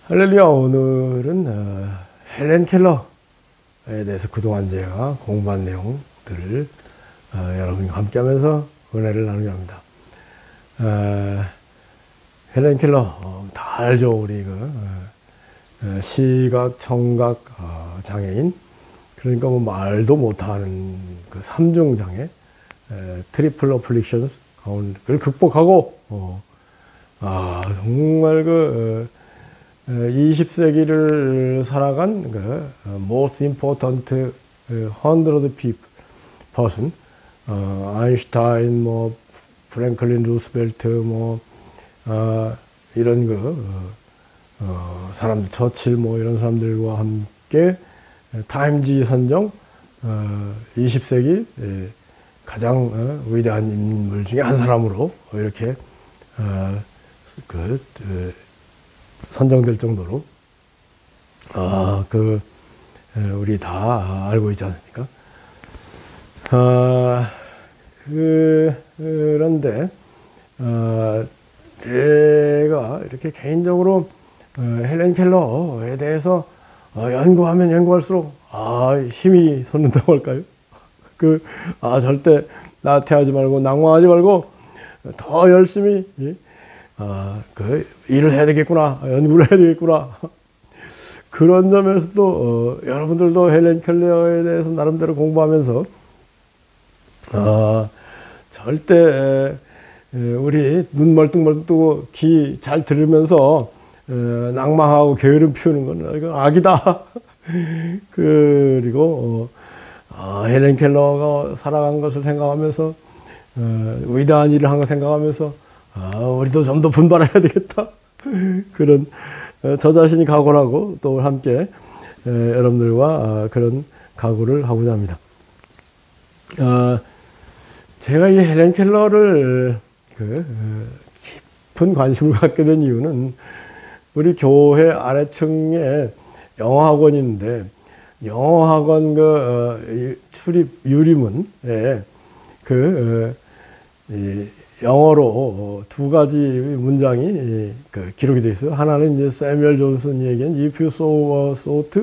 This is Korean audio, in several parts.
할렐루야. 오늘은 헬렌 켈러에 대해서 그동안 제가 공부한 내용들을 여러분과 함께 하면서 은혜를 나누려 합니다. 헬렌 켈러 다 알죠. 우리 시각, 청각 장애인, 그러니까 뭐 말도 못하는 그 삼중 장애, 트리플 어플릭션을 극복하고 정말 20세기를 살아간 most important 100 person, 아인슈타인, 뭐 프랭클린 루스벨트, 뭐 이런 사람들, 처칠 뭐 이런 사람들과 함께 타임지 선정 20세기 가장 위대한 인물 중에 한 사람으로 이렇게 선정될 정도로 우리 다 알고 있지 않습니까? 그런데 제가 이렇게 개인적으로 헬렌 켈러에 대해서 연구하면 연구할수록 힘이 솟는다고 할까요? 절대 나태하지 말고 낭망하지 말고 더 열심히 일을 해야 되겠구나, 연구를 해야 되겠구나. 그런 점에서도 여러분들도 헬렌 켈러에 대해서 나름대로 공부하면서 절대 우리 눈 멀뚱멀뚱 뜨고 귀 잘 들으면서 낭망하고 게으름 피우는 건 이건 악이다. 그리고 헬렌 켈러가 살아간 것을 생각하면서 위대한 일을 한 걸 생각하면서 우리도 좀 더 분발해야 되겠다. 그런 저 자신이 각오를 하고 또 함께 여러분들과 그런 각오를 하고자 합니다. 제가 이 헬렌 켈러를 깊은 관심을 갖게 된 이유는 우리 교회 아래층에 영어학원이 있는데 영어학원 출입 유리문에 영어로 두 가지 문장이 기록이 되어 있어요. 하나는 이제 세뮤얼 존슨이 얘기한 If you sow a thought,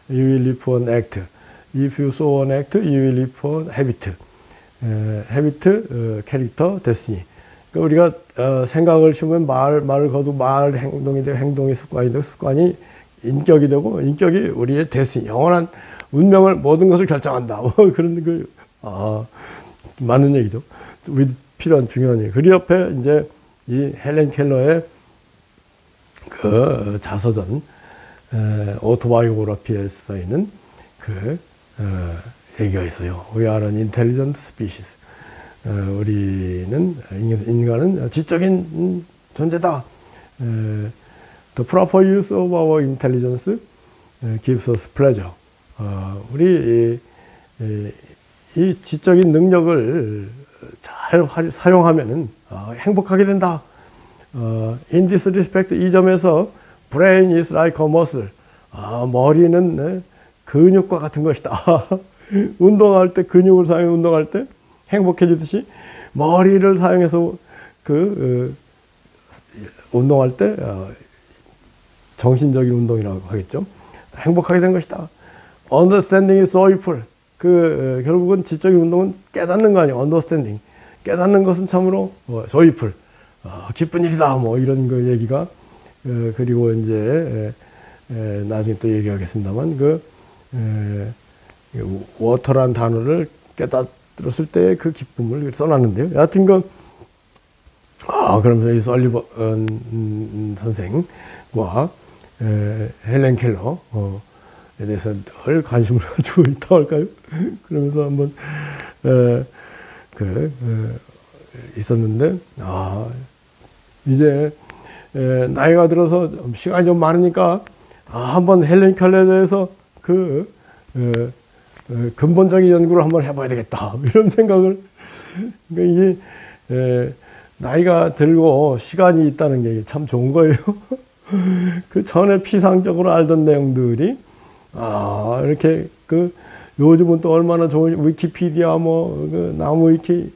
you will reap an act. If you sow an act, you will reap an habit. habit, character, destiny. 그러니까 우리가 생각을 심으면 말을 거두고 말 행동이 되고 행동이 습관이 되고 습관이 인격이 되고 인격이 우리의 destiny, 영원한 운명을 모든 것을 결정한다. 그런 맞는 얘기죠. 필요한 중요한 얘기. 그 옆에 이제 이 헬렌 켈러의 자서전 오토바이오그래피에 써 있는 얘기가 있어요. We are an intelligent species. 우리는 인간은 지적인 존재다. The proper use of our intelligence gives us pleasure. 우리 이 지적인 능력을 잘 사용하면은 행복하게 된다. In this respect, 이 점에서 brain is like a muscle. 머리는 근육과 같은 것이다. 운동할 때 근육을 사용해 운동할 때 행복해지듯이 머리를 사용해서 운동할 때 정신적인 운동이라고 하겠죠. 행복하게 된 것이다. Understanding is joyful. 결국은 지적인 운동은 깨닫는 거 아니에요. 언더스탠딩. 깨닫는 것은 참으로 joyful. 기쁜 일이다. 뭐 이런 얘기가 그리고 이제 나중에 또 얘기하겠습니다만 워터란 단어를 깨닫었을 때 그 기쁨을 써놨는데요. 여하튼 그러면서 이 설리번 선생과 헬렌 켈러 에 대해서 늘 관심을 가지고 있다고 할까요? 그러면서 한번 있었는데 이제 나이가 들어서 시간이 좀 많으니까 한번 헬렌 켈러에 대해서 근본적인 연구를 한번 해봐야 되겠다, 이런 생각을. 그러니까 이게 나이가 들고 시간이 있다는 게 참 좋은 거예요. 그 전에 피상적으로 알던 내용들이 이렇게 요즘은 또 얼마나 좋은 위키피디아 나무 위키,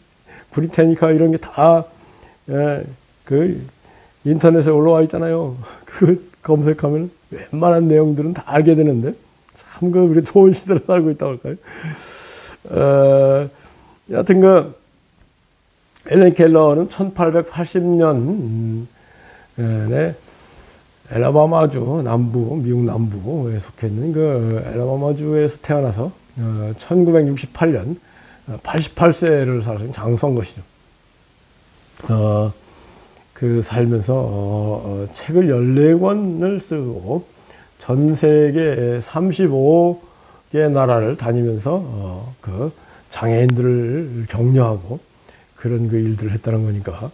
브리테니카 이런 게 다 인터넷에 올라와 있잖아요. 검색하면 웬만한 내용들은 다 알게 되는데, 참, 우리 좋은 시대를 살고 있다고 할까요? 여하튼 헬렌 켈러는 1880년에 엘라바마주 남부, 미국 남부에 속해 있는 엘라바마주에서 태어나서 1968년 88세를 살아서 장수한 것이죠. 살면서 책을 14권을 쓰고 전 세계 35개 나라를 다니면서 장애인들을 격려하고 그런 일들을 했다는 거니까,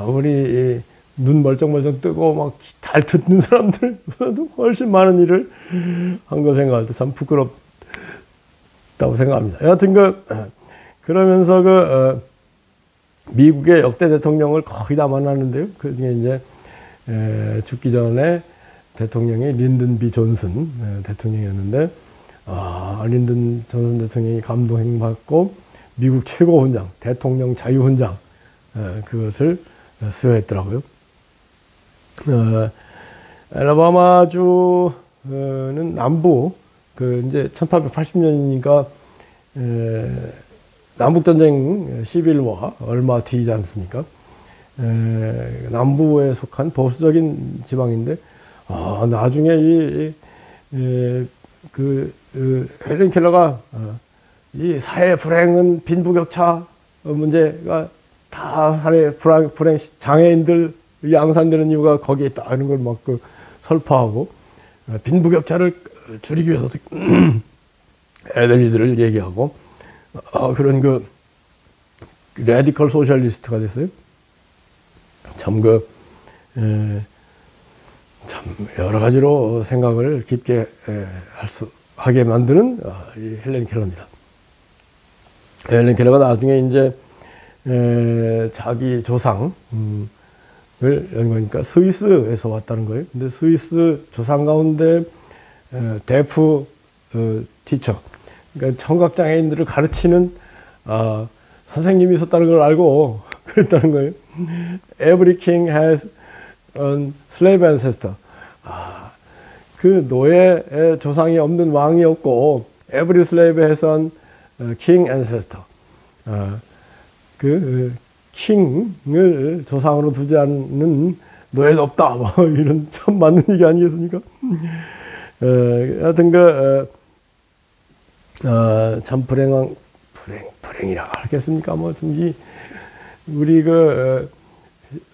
우리 눈 멀쩡멀쩡 뜨고 막 잘 듣는 사람들보다도 훨씬 많은 일을 한 거 생각할 때 참 부끄럽다고 생각합니다. 여하튼 그러면서 미국의 역대 대통령을 거의 다 만났는데요. 그 중에 이제 죽기 전에 대통령이 린든 B 존슨 대통령이었는데, 린든 존슨 대통령이 감동받고 미국 최고 훈장, 대통령 자유 훈장, 그것을 수여했더라고요. 엘라바마주는 남부, 이제 1880년이니까 남북전쟁 11화 얼마 뒤지 않습니까? 남부에 속한 보수적인 지방인데, 나중에 헬렌 켈러가 이 사회 불행은 빈부격차 문제가 다 사회 불행 장애인들 양산되는 이유가 거기에 있다, 이런 걸 막 설파하고 빈부격차를 줄이기 위해서 애들이들을 얘기하고, 그런 레디컬 소셜리스트가 됐어요. 참 여러 가지로 생각을 깊게 하게 만드는 이 헬렌 켈러입니다. 헬렌 켈러가 나중에 이제 자기 조상을 연구하니까 스위스에서 왔다는 거예요. 근데 스위스 조상 가운데 데프 티처, 그러니까 청각장애인들을 가르치는 선생님이 있었다는 걸 알고 그랬다는 거예요. Every king has a slave ancestor. 그 노예의 조상이 없는 왕이 없고, every slave has a king ancestor. 킹을 조상으로 두지 않는 노예도 없다. 뭐 이런 참 맞는 얘기 아니겠습니까? 하여튼 참 불행이라고 하겠습니까? 뭐 좀 우리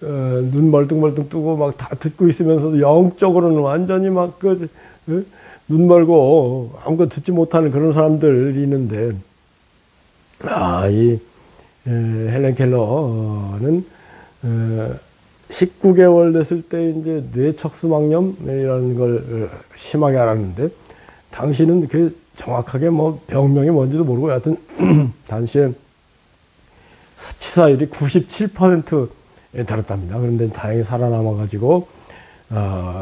눈 멀뚱멀뚱 뜨고 막 다 듣고 있으면서도 영적으로는 완전히 막 눈 멀고 아무것도 듣지 못하는 그런 사람들이 있는데, 헬렌 켈러는 19개월 됐을 때 이제 뇌척수막염이라는 걸 심하게 알았는데, 당시는 그 정확하게 뭐 병명이 뭔지도 모르고, 여하튼 당시에 치사율이 97%에 달했답니다. 그런데 다행히 살아남아가지고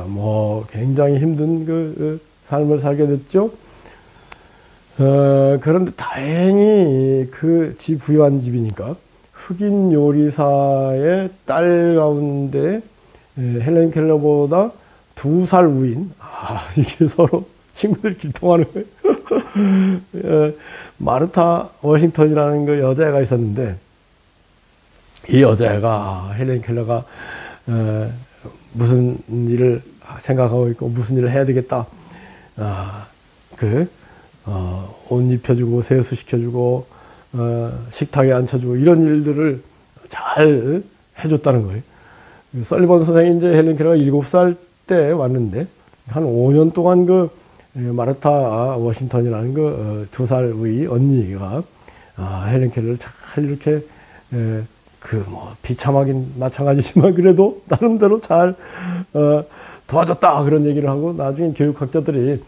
뭐 굉장히 힘든 삶을 살게 됐죠. 그런데 다행히 지 부유한 집이니까 흑인 요리사의 딸 가운데 헬렌 켈러보다 2살 우인, 이게 서로 친구들끼리 통하는 거예요. 마르타 워싱턴이라는 여자애가 있었는데, 이 여자애가 헬렌 켈러가 무슨 일을 생각하고 있고 무슨 일을 해야 되겠다, 옷 입혀주고 세수시켜주고 식탁에 앉혀주고 이런 일들을 잘 해줬다는 거예요. 설리번 선생이 이제 헬렌 켈러가 7살 때 왔는데, 한 5년 동안 마르타 워싱턴이라는 2살 의 언니가 헬렌 켈러를 잘 이렇게 비참하긴 마찬가지지만 그래도 나름대로 잘 도와줬다, 그런 얘기를 하고, 나중에 교육학자들이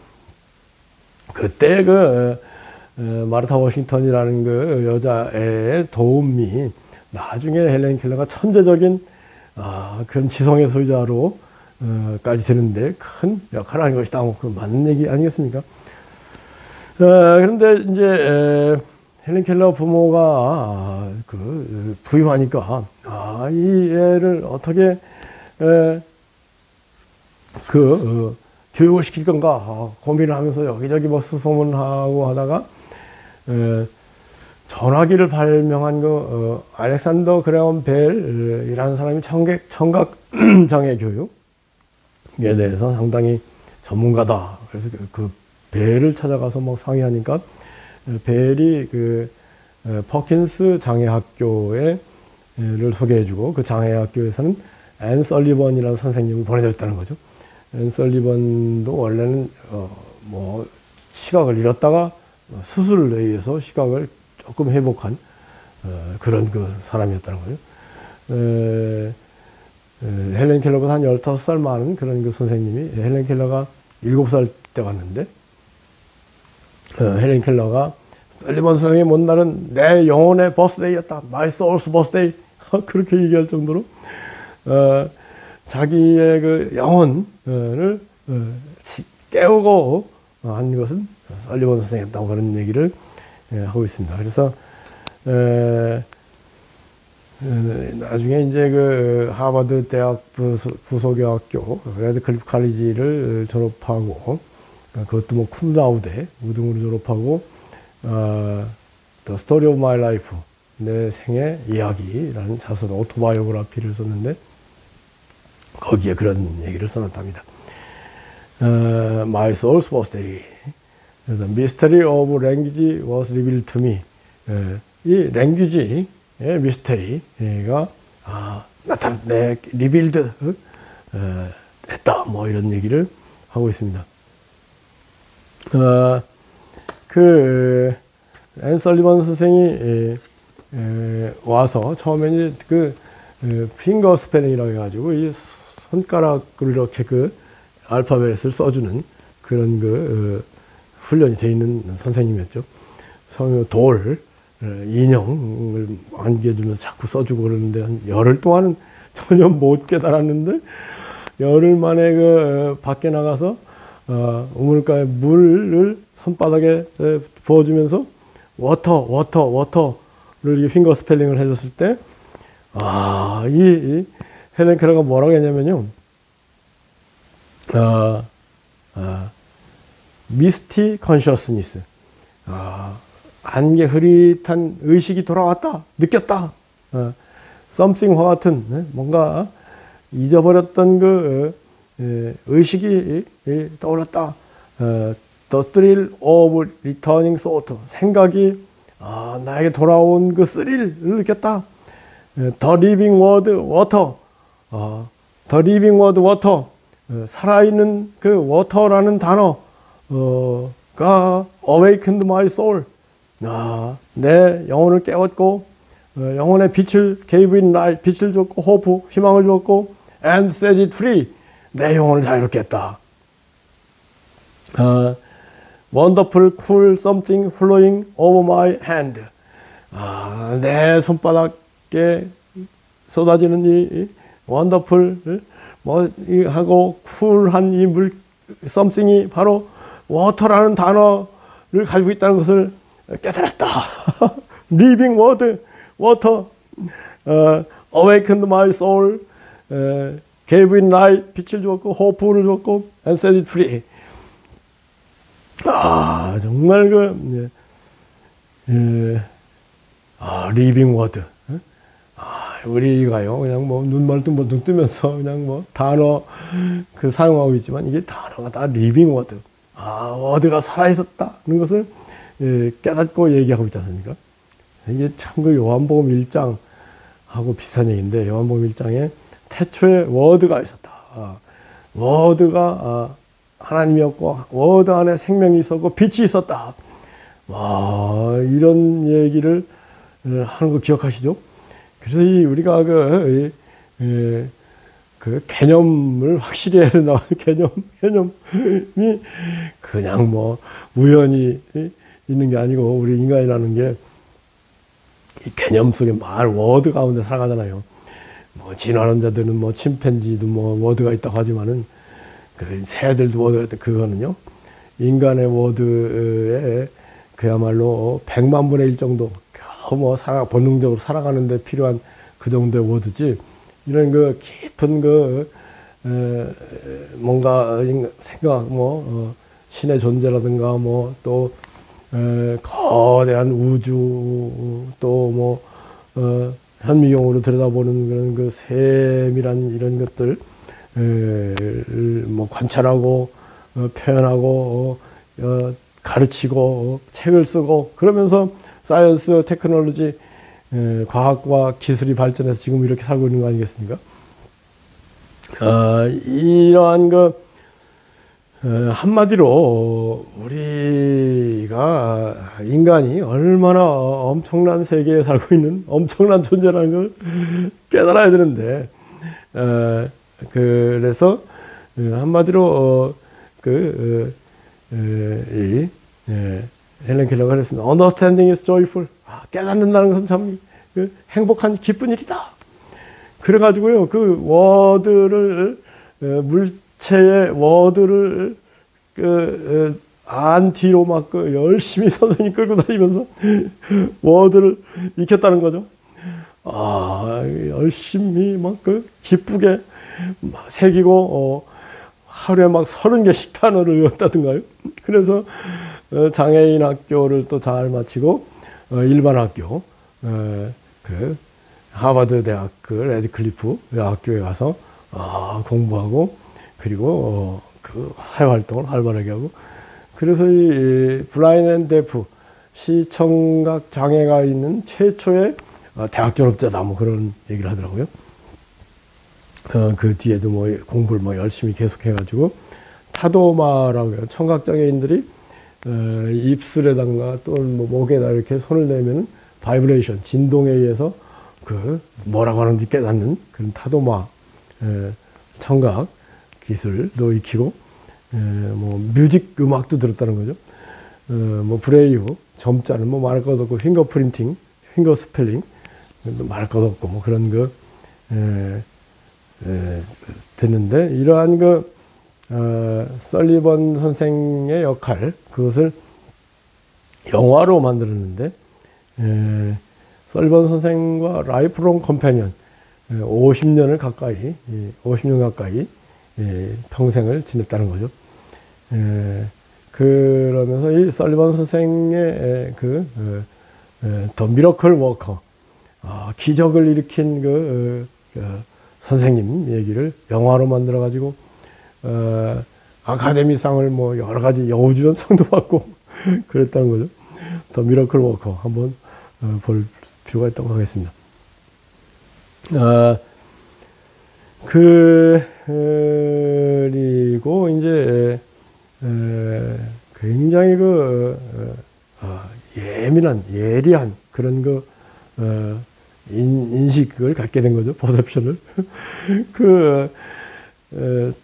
그때 마르타 워싱턴이라는 여자의 도움이 나중에 헬렌 켈러가 천재적인 그런 지성의 소유자로 까지 되는데 큰 역할을 한 것이다. 맞는 얘기 아니겠습니까? 그런데 이제 헬렌 켈러 부모가 부유하니까 이 애를 어떻게 교육을 시킬 건가 고민을 하면서 여기저기 뭐 수소문하고 하다가 전화기를 발명한 알렉산더 그레엄 벨이라는 사람이 청각 장애 교육에 대해서 상당히 전문가다. 그래서 그 벨을 찾아가서 뭐 상의하니까 벨이 퍼킨스 장애학교를 소개해주고 그 장애학교에서는 앤 설리번이라는 선생님을 보내줬다는 거죠. 앤 설리번도 원래는 뭐 시각을 잃었다가 수술에 의해서 시각을 조금 회복한 그런 사람이었다는 거죠. 헬렌 켈러보다 한 15살 많은 그런 선생님이 헬렌 켈러가 7살 때 왔는데 헬렌 켈러가 설리번 선생님이 온 날은 내 영혼의 버스데이였다. My soul's birthday. 그렇게 얘기할 정도로 자기의 영혼을 깨우고 한 것은 설리번 선생이었다고 그런 얘기를 하고 있습니다. 그래서 나중에 이제 하버드 대학 부속여학교 레드클리프 칼리지를 졸업하고 그것도 뭐 쿰라우데 우등으로 졸업하고 The Story of My Life 내 생의 이야기라는 자선 오토바이오그래피를 썼는데 거기에 그런 얘기를 써놨답니다. My soul's birthday. The mystery of language was revealed to me. 이 랭귀지의 미스터리가 나타났네, 리빌드 했다, 뭐 이런 얘기를 하고 있습니다. 앤 설리번 선생이 와서 처음에 이제 핑거 스펠링이라고 해가지고 이 손가락으로 이렇게 알파벳을 써주는 그런 훈련이 되어 있는 선생님이었죠. 돌, 인형을 안겨주면서 자꾸 써주고 그러는데 한 열흘 동안은 전혀 못 깨달았는데 열흘 만에 밖에 나가서 우물가에 물을 손바닥에 부어주면서 워터를 이렇게 핑거 스펠링을 해줬을 때 이 헬렌 켈러가 뭐라고 했냐면요. 미스티 컨셔스니스. 안개 흐릿한 의식이 돌아왔다. 느꼈다. something과 같은 뭔가 잊어버렸던 의식이 떠올랐다. The thrill of returning thought. 생각이 나에게 돌아온 그 스릴을 느꼈다. The living word water. The living word water. 살아있는 그 water라는 단어가 awakened my soul. 내 영혼을 깨웠고 영혼의 빛을 gave it light. 빛을 줬고 hope, 희망을 줬고 and set it free. 내 영혼을 자유롭게 했다. Wonderful cool something flowing over my hand. 내 손바닥에 쏟아지는 이 wonderful 하고 쿨한 이 물 something이 바로 water라는 단어를 가지고 있다는 것을 깨달았다. Living word, water, awakened my soul, gave it light, 빛을 줬고 hope를 줬고 and set it free. 정말 living word. 우리가요, 그냥 눈만 뜨면서 그냥 단어 사용하고 있지만 이게 단어가 다 living word. 워드가 살아있었다는 것을 깨닫고 얘기하고 있지 않습니까? 이게 참 요한복음 1장하고 비슷한 얘기인데, 요한복음 1장에 태초에 워드가 있었다. 워드가 하나님이었고 워드 안에 생명이 있었고 빛이 있었다. 이런 얘기를 하는 거 기억하시죠? 그래서 우리가 그 개념을 확실히 해야 된다. 개념이 그냥 우연히 있는 게 아니고, 우리 인간이라는 게 이 개념 속에 워드 가운데 살아가잖아요. 진화론 자들은 침팬지도 워드가 있다고 하지만은 새들도 워드가 있다. 그거는요, 인간의 워드에 그야말로 100만 분의 1 정도 본능적으로 살아가는데 필요한 그 정도의 워드지, 이런 깊은 뭔가 생각, 신의 존재라든가, 또, 거대한 우주, 또 현미경으로 들여다보는 그런 그 세밀한 이런 것들, 관찰하고, 표현하고, 가르치고, 책을 쓰고, 그러면서 사이언스, 테크놀로지, 과학과 기술이 발전해서 지금 이렇게 살고 있는 거 아니겠습니까? 이러한 한마디로 우리가 인간이 얼마나 엄청난 세계에 살고 있는 엄청난 존재라는 걸 깨달아야 되는데, 그래서 한마디로 헬렌 켈러가 그랬습니다. Understanding is joyful. 깨닫는다는 것은 참 행복한 기쁜 일이다. 그래가지고요, 그 워드를, 물체의 워드를, 안 뒤로 막 열심히 선생님이 끌고 다니면서 워드를 익혔다는 거죠. 열심히 막 기쁘게 막 새기고, 하루에 막 30개씩 단어를 외웠다든가요. 그래서 장애인 학교를 또 잘 마치고, 일반 학교, 하버드 대학 레드클리프 학교에 가서 공부하고, 그리고 사회 활동을 활발하게 하고, 그래서 이 블라인드 앤 데프, 시청각 장애가 있는 최초의 대학 졸업자다, 그런 얘기를 하더라고요. 그 뒤에도 공부를 열심히 계속해가지고, 타도마라고 해요. 청각장애인들이 입술에다가 또 목에다 이렇게 손을 대면은 바이브레이션, 진동에 의해서 뭐라고 하는지 깨닫는 그런 타도마, 청각 기술도 익히고, 뮤직 음악도 들었다는 거죠. 브레이브, 점자는 말할 것 없고, 핑거 프린팅, 핑거 스펠링, 말할 것 없고, 그런 됐는데, 이러한 설리번 선생의 역할, 그것을 영화로 만들었는데, 설리번 선생과 라이프롱 컴패니언, 50년 가까이 평생을 지냈다는 거죠. 그러면서 이 설리번 선생의 더 미러클 워커, 기적을 일으킨 선생님 얘기를 영화로 만들어 가지고 아카데미상을 여러 가지 여우주연상도 받고 그랬다는 거죠. 더 미러클 워커 한번 볼 필요가 있다고 하겠습니다. 그리고 이제 굉장히 예리한 그런 인식을 갖게 된 거죠. 퍼셉션을.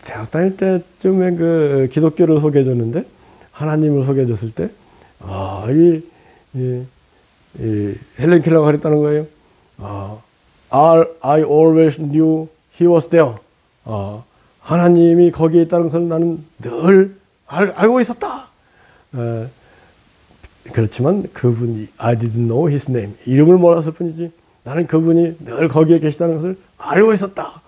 대학 다닐 때쯤에 기독교를 소개해줬는데, 하나님을 소개해줬을 때, 헬렌 켈러가 그랬다는 거예요. I always knew he was there. 하나님이 거기에 있다는 것을 나는 늘 알고 있었다. 그렇지만 그분이 I didn't know his name. 이름을 몰랐을 뿐이지 나는 그분이 늘 거기에 계시다는 것을 알고 있었다.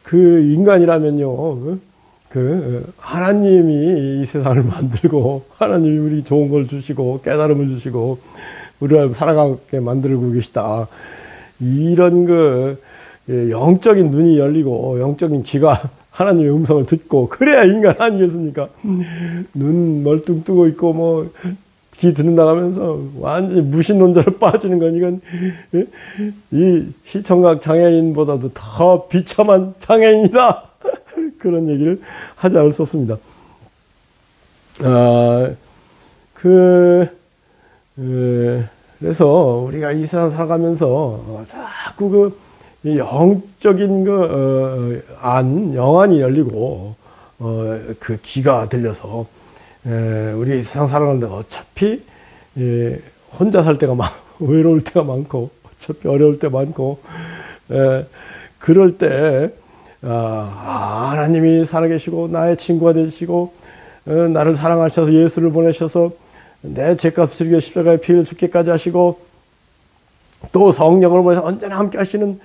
그 인간이라면요, 하나님이 이 세상을 만들고, 하나님이 우리 좋은 걸 주시고, 깨달음을 주시고, 우리를 살아가게 만들고 계시다. 이런 영적인 눈이 열리고, 영적인 귀가 하나님의 음성을 듣고, 그래야 인간 아니겠습니까? 눈 멀뚱 뜨고 있고, 귀 듣는다 하면서 완전히 무신론자로 빠지는 건 이건 이 시청각 장애인보다도 더 비참한 장애인이다. 그런 얘기를 하지 않을 수 없습니다. 그래서 우리가 이 세상 살아가면서 자꾸 영적인 영안이 열리고 그 귀가 들려서 우리 세상 살아가는데 어차피 혼자 살 때가 외로울 때가 많고 어차피 어려울 때 많고 그럴 때 하나님이 살아계시고 나의 친구가 되시고 나를 사랑하셔서 예수를 보내셔서 내 죄값을 위해 십자가에 피를 죽기까지 하시고 또 성령을 보내서 언제나 함께 하시는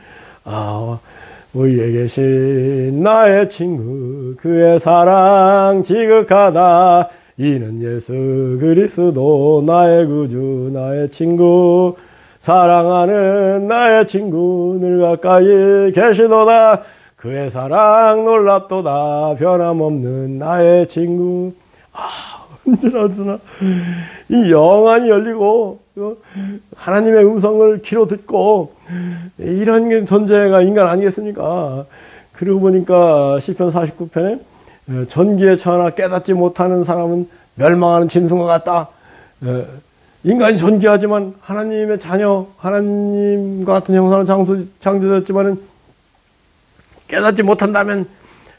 위에 계신 나의 친구 그의 사랑 지극하다 이는 예수 그리스도 나의 구주 나의 친구 사랑하는 나의 친구 늘 가까이 계시도다 그의 사랑 놀랍도다 변함없는 나의 친구. 언제나 이 영안이 열리고 하나님의 음성을 귀로 듣고 이런 존재가 인간 아니겠습니까? 그러고 보니까 시편 49편에 존귀에 처하나 깨닫지 못하는 사람은 멸망하는 짐승과 같다. 인간이 존귀하지만 하나님의 자녀, 하나님과 같은 형상으로 창조되었지만은 깨닫지 못한다면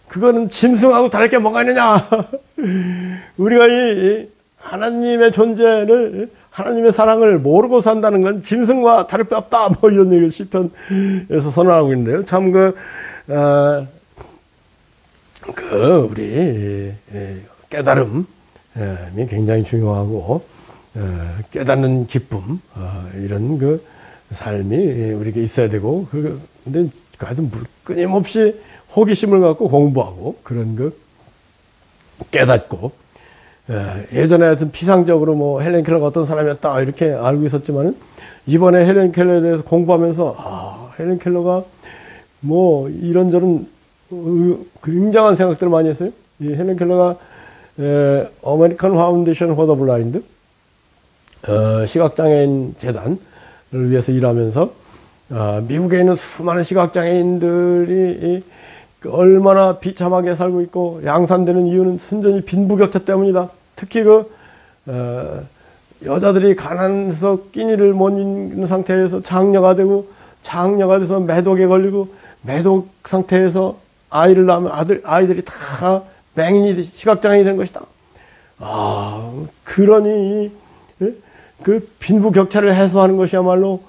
그거는 짐승하고 다를 게 뭐가 있느냐. 우리가 이 하나님의 존재를 하나님의 사랑을 모르고 산다는 건 짐승과 다를 바 없다. 뭐 이런 얘기를 시편에서 선언하고 있는데요. 참 우리 깨달음이 굉장히 중요하고 깨닫는 기쁨 이런 그 삶이 우리에게 있어야 되고 근데 하여튼 끊임없이 호기심을 갖고 공부하고 그런 그 깨닫고 예전에 하여튼 피상적으로 뭐 헬렌 켈러가 어떤 사람이었다 이렇게 알고 있었지만은 이번에 헬렌 켈러에 대해서 공부하면서 헬렌 켈러가 뭐 이런저런 굉장한 생각들을 많이 했어요. 이 헬렌 켈러가 아메리칸 파운데이션 포 더 블라인드 시각장애인 재단을 위해서 일하면서 미국에 있는 수많은 시각장애인들이 얼마나 비참하게 살고 있고 양산되는 이유는 순전히 빈부격차 때문이다. 특히 여자들이 가난해서 끼니를 못 입는 상태에서 장녀가 되고 장녀가 돼서 매독에 걸리고 매독 상태에서 아이를 낳으면 아이들이 다 맹인이 시각장애인이 된 것이다. 그러니 그 빈부격차를 해소하는 것이야말로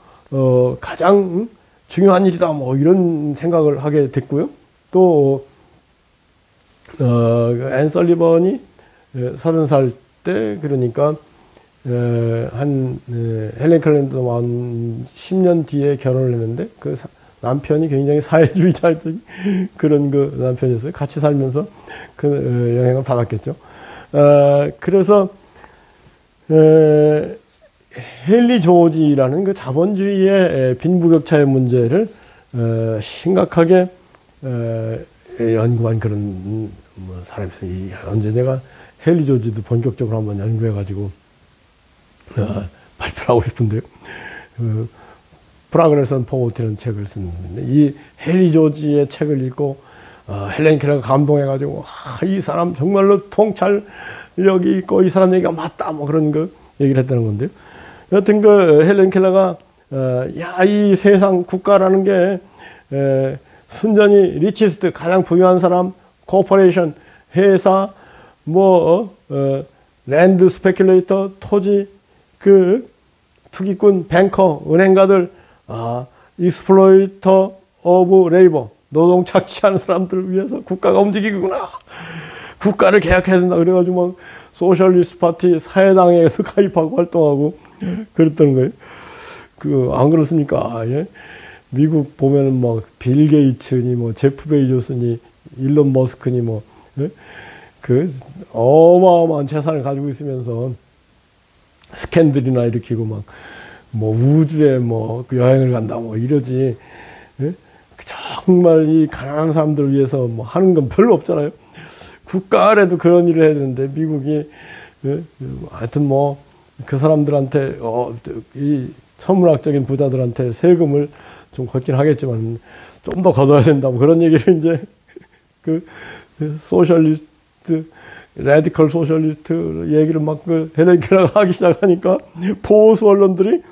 가장 중요한 일이다. 뭐 이런 생각을 하게 됐고요. 또 앤 설리번이 30살 때 그러니까 헬렌 켈러도 한 10년 뒤에 결혼을 했는데 그 남편이 굉장히 사회주의자적인 그런 그 남편이었어요. 같이 살면서 그 영향을 받았겠죠. 그래서 헨리 조지라는 그 자본주의의 빈부격차의 문제를 심각하게 연구한 그런 사람이었어요. 언제 내가 헨리 조지도 본격적으로 한번 연구해가지고 발표를 하고 싶은데요. 프라그레스 앤 포버티라는 책을 쓰는데 이 헨리 조지의 책을 읽고 헬렌 켈러가 감동해가지고 이 사람 정말로 통찰력이 있고 이 사람 얘기가 맞다 뭐 그런 거 얘기를 했다는 건데요. 여튼 헬렌 켈러가 이 세상 국가라는 게 순전히 리치스트 가장 부유한 사람 코퍼레이션 회사 랜드 스페큘레이터 토지 투기꾼 뱅커 은행가들 익스플로이터 오브 레이버 노동 착취하는 사람들을 위해서 국가가 움직이구나. 국가를 개혁해야 된다. 그래가지고 막 소셜리스트 파티 사회당에서 가입하고 활동하고 그랬던 거예요. 안 그렇습니까? 예? 미국 보면은 막 빌 게이츠니 뭐 제프 베이조스니 일론 머스크니 어마어마한 재산을 가지고 있으면서 스캔들이나 일으키고 막 우주에 여행을 간다 이러지. 예? 정말 이 가난한 사람들을 위해서 하는 건 별로 없잖아요. 국가 아래도 그런 일을 해야 되는데 미국이 하여튼 그 사람들한테 이 천문학적인 부자들한테 세금을 좀 걷긴 하겠지만 좀 더 걷어야 된다 그런 얘기를 이제 소셜리스트 레디컬 소셜리스트 얘기를 헬렌 켈러가 하기 시작하니까 보수 언론들이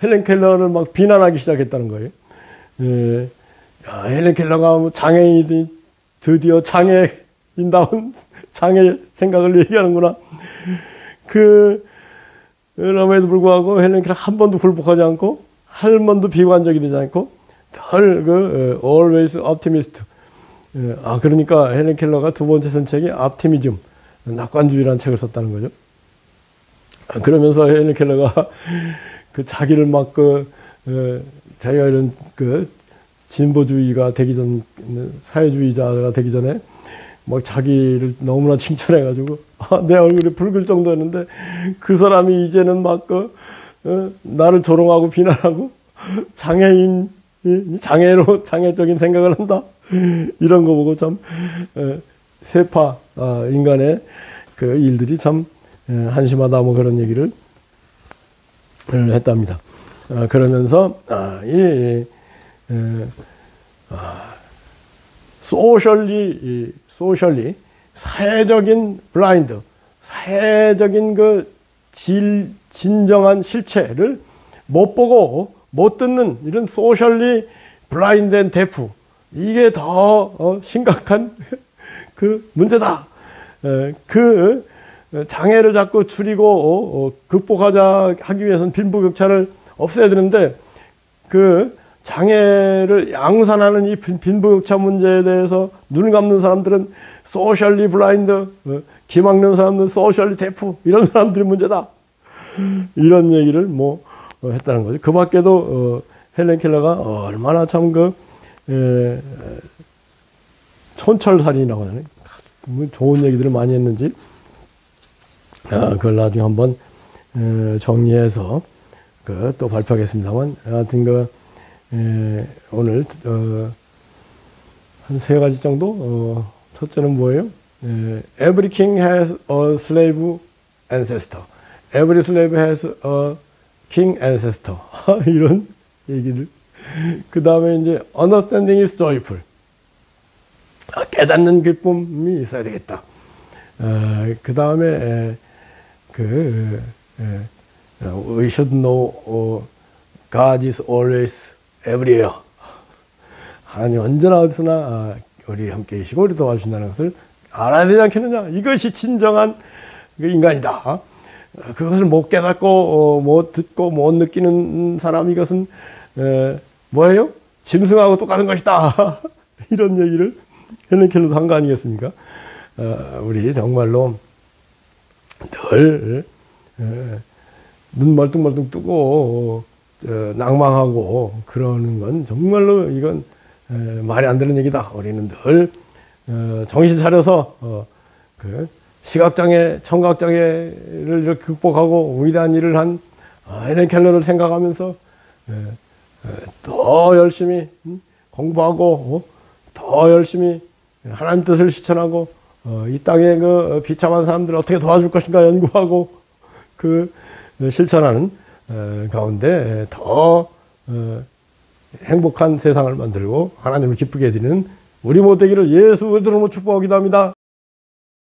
헬렌 켈러를 비난하기 시작했다는 거예요. 헬렌 켈러가 장애인이 드디어 장애인다운 장애 생각을 얘기하는구나. 그럼에도 불구하고 헬렌 켈러 한 번도 굴복하지 않고 한 번도 비관적이 되지 않고 늘 always optimist. 그러니까 헬렌 켈러가 두 번째 쓴 책이 optimism, 낙관주의라는 책을 썼다는 거죠. 그러면서 헬렌 켈러가 자기를 자기가 이런 그 진보주의가 되기 전, 사회주의자가 되기 전에 막 자기를 너무나 칭찬해가지고 내 얼굴이 붉을 정도였는데 그 사람이 이제는 막 나를 조롱하고 비난하고 장애인, 장애로 장애적인 생각을 한다. 이런 거 보고 참 세파 인간의 그 일들이 참 한심하다 뭐 그런 얘기를 했답니다. 그러면서 소셜리 사회적인 블라인드, 사회적인 그 진정한 실체를 못 보고 못 듣는 이런 소셜리 블라인드 앤 데프, 이게 더 심각한 그 문제다. 그 장애를 자꾸 줄이고 극복하기 위해서는 빈부격차를 없애야 되는데 그 장애를 양산하는 이 빈부격차 문제에 대해서 눈을 감는 사람들은 소셜리 블라인드, 귀 막는 사람들은 소셜리 데프, 이런 사람들이 문제다. 이런 얘기를 뭐 했다는 거죠. 그 밖에도 헬렌 켈러가 얼마나 참 촌철살인이라고 하잖아요. 좋은 얘기들을 많이 했는지 그걸 나중에 한번 정리해서 또 발표하겠습니다만, 하여튼 오늘 한 3가지 정도. 첫째는 뭐예요? Every king has a slave ancestor. Every slave has a king ancestor. 이런 얘기를. 그 다음에 이제 understanding is joyful. 깨닫는 기쁨이 있어야 되겠다. 그 다음에 we should know God is always everywhere. 하나님 언제나 어디서나 우리 함께 계시고 우리 도와주신다는 것을 알아야 되지 않겠느냐. 이것이 진정한 인간이다. 그것을 못 깨닫고 못 듣고 못 느끼는 사람, 이것은 뭐예요? 짐승하고 똑같은 것이다. 이런 얘기를 헬렌 켈러도 한 거 아니겠습니까? 우리 정말로 늘 눈 멀뚱멀뚱 뜨고 낭망하고 그러는 건 정말로 이건 말이 안 되는 얘기다. 우리는 늘 정신 차려서 그 시각장애, 청각장애를 이렇게 극복하고 위대한 일을 한 헬렌 켈러를 생각하면서 더 열심히 공부하고 더 열심히 하나님 뜻을 실천하고 이 땅에 그 비참한 사람들을 어떻게 도와줄 것인가 연구하고 그 실천하는 가운데 더 행복한 세상을 만들고 하나님을 기쁘게 해드리는 우리 모두 되기를 예수 이름으로 축복하기도 합니다.